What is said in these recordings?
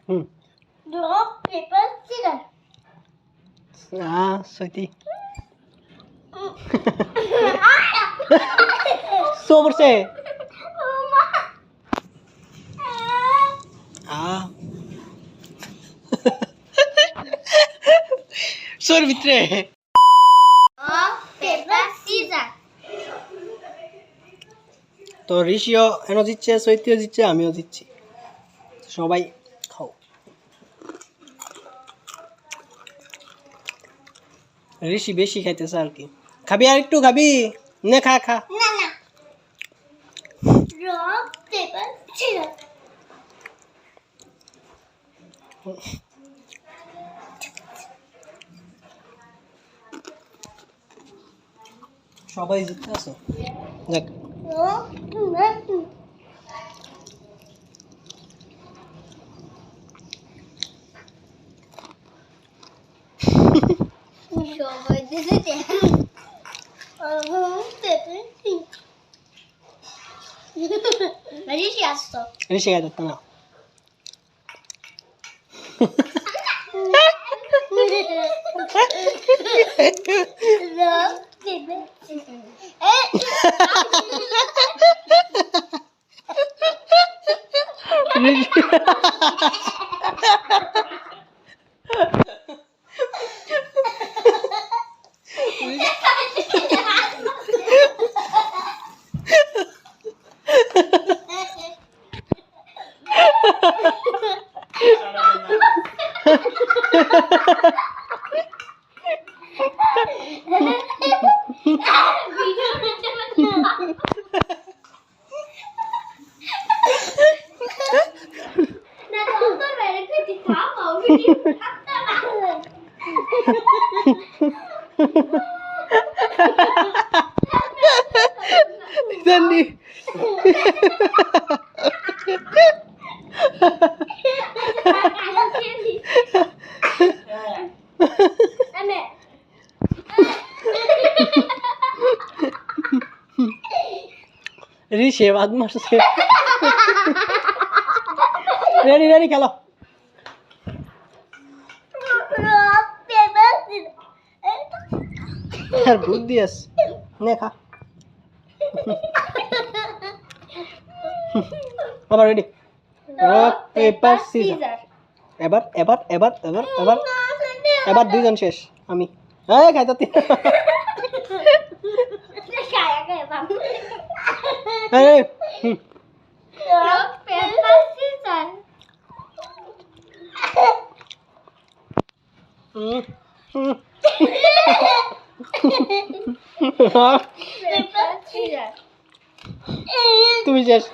হুম rock paper caesar সত্যি সোবরছে সোর ভিতরে rock paper caesar তো ঋষিও এনে দিচ্ছে চৈতিও দিচ্ছে আমিও দিচ্ছি সবাই খাও ঋষি বেশি খাইতেছে আর কি খাবি আর একটু খাবি না খা খা না না রক পেপার সিজার সবাই জিততে আসো দেখ রক পেপার সবাই দিতে ঋষি আসতো ঋষি খাইতে না রক পেপার Sandy. ऋषि बाद मारছে রেডি রেডি খেলো রক পেপার আর বুদ্ধি আছে নে খা আবার রেডি রক পেপার সিজার এবার এবার এবার এবার এবার এবার দুইজন শেষ আমি এই খাইতে এই rock paper caesar paper scissor তুমি শেষ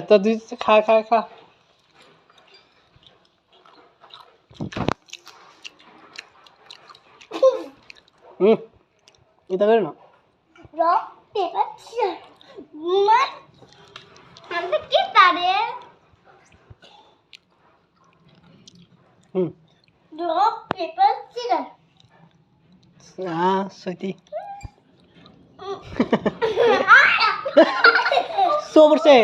তো দুই খা খা খা এটা করে না রক পেপার সিজার মা আমরা কি তারে রক পেপার সিজার সত্যি সোবরছে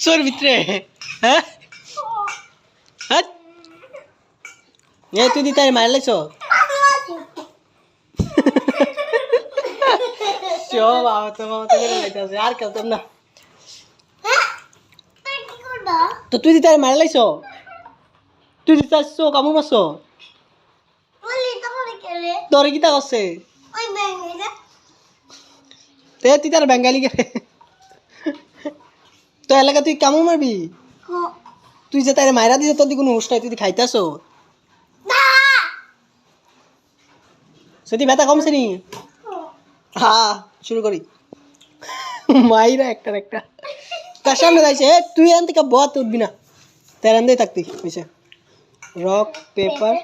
সোর ভিতরে হ্যাঁ হ্যাঁ তুই দিতে মার লাইছ আর খেলতাম না তো তুই দিতে মার লাইছ তুই দিতে আসছো কামু মারছো তোর কিতা করছে তে তুই তার বেঙ্গালি কে তো এলাকা তুই কামু মারবি তুই যে তার মায়েরা দিছে তোর কোনো হুশ নাই তুই খাইতে আসো সেটি ব্যথা কমছে নি হ্যাঁ শুরু করি মাইরা একটার একটা তার সামনে যাইছে তুই এখান থেকে বত উঠবি না তার আন্দাই থাকতি হয়েছে রক পেপার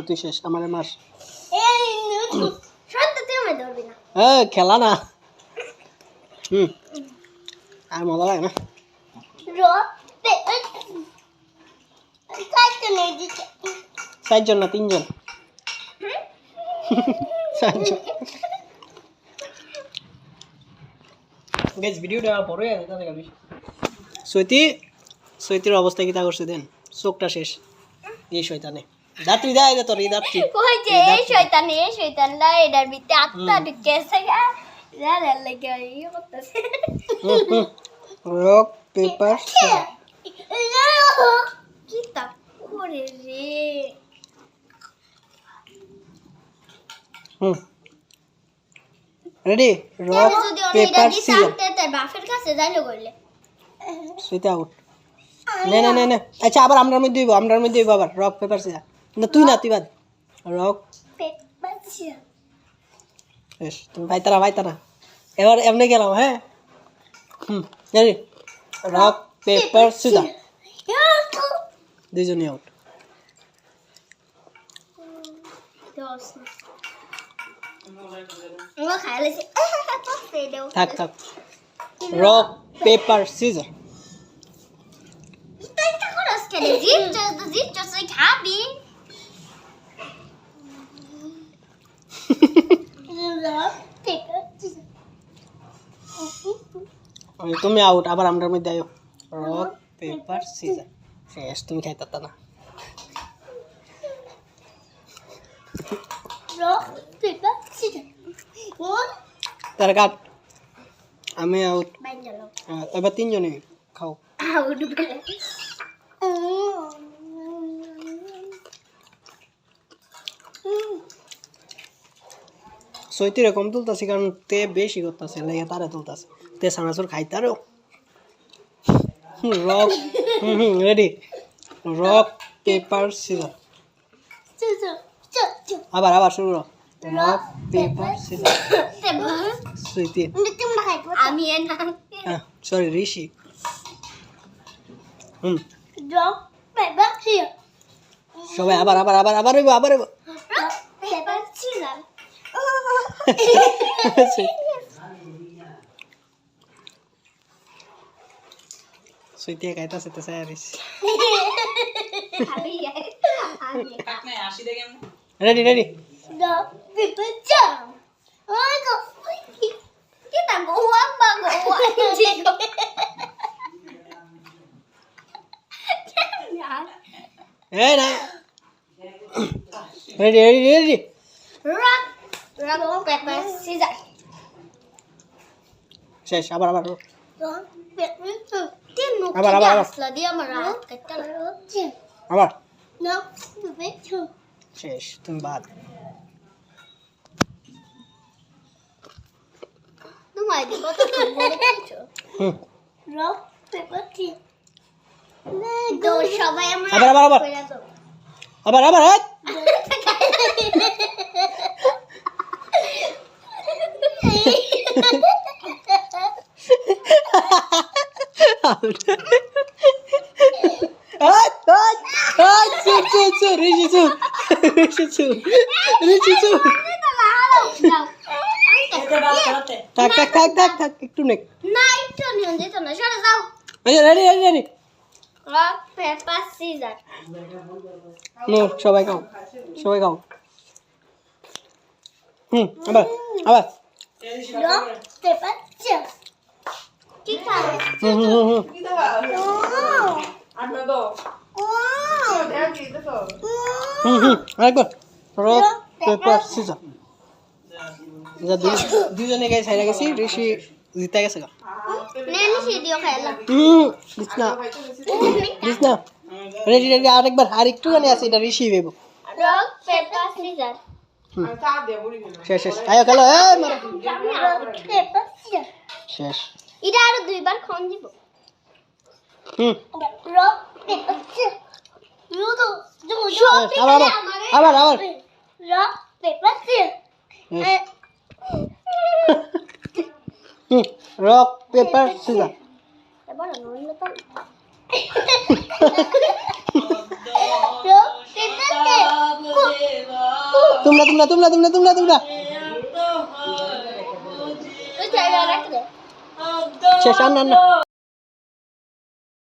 তুই শেষ আমার মাস খেলা না আর মজা লাগে না চারজন না তিনজন সাহায্য গাইস ভিডিওটা বড় হয়ে গেছে তাহলে গাবি সৈতির অবস্থা কি তা করছে দেন চোখটা শেষ এই শয়তানে দাঁতরি দেয় রে তোর এই দাঁতরি কই যে এই শয়তানটা এটার ভিতরে আত্মা ঢুকেছে গা রে লাগে এই করতেছে রক পেপার কি তা করে রে রেডি রক যদি পেপার ওরা সিজার দিতে তার বাপের কাছে যাইলো কইলে সৈতি আউট না আচ্ছা আবার আমরার মধ্যে হইব আবার রক পেপার সিজার না তুই বাদ রক পেপার সিজার বেশ তুমি ভাইতারা এবার এমনি গেলাম হ্যাঁ রেডি রক পেপার সিজার দুইজনই আউট ও খাইলেছে থাক রক পেপার সিজার তাই তা করস কেন জিত তুই খাবি তুমি আউট আবার আমরার মধ্যে আয়ো রক পেপার সিজার শেষ তুমি খাইতা না রক পেপার সিজার তার কাট আমি আউট বাইন গেল এবার তিনজনে খাও আউট বলে সৈতির কম তুলতাছি কারণ তে বেশি করতেছে লাগে তারা তুলতাছে তে সানাসুর খাইতারও rock ready rock paper scissor আবার শুরু রক পেপার সিজার সৈতি আমি sorry Rishi rock paper scissor সবাই আবার হইব রক পেপার সিজার সৈতি খাইতাছে তো সারিস রেডি রক পেপার সিজার ওই গো kita goa এই না রেডি rock paper scissors শেষ আবার rock paper scissors আবার আসলো দিয়ে আমার রাত কাটতে আবার rock paper শেষ তুমি বাদ তোমায় দিব তো বলে দিছো rock paper scissors তো সবাই আমরা আবার থাক একটু নেক না একটু নিয়ে যেত না সরে যাও রেডি rock paper scissors সবাই খাও আবার rock paper scissors কি খাবে আরেকবার রক পেপার সিজার দুজনে গায়ে ছাইরা গেছি ঋষি জিতে গেছে গা নেনি ভিডিও খেলা দিস না রেডি আরেকবার আর একটু গানে আছে এটা ঋষি ভেব rock paper scissors শেষ আয়ো খেলো rock paper scissors শেষ এটা আরো দুইবার খন দিব rock paper scissors লুডো আবার rock paper scissors rock paper caesar এবার নইল তো তোমরা শেষ আর না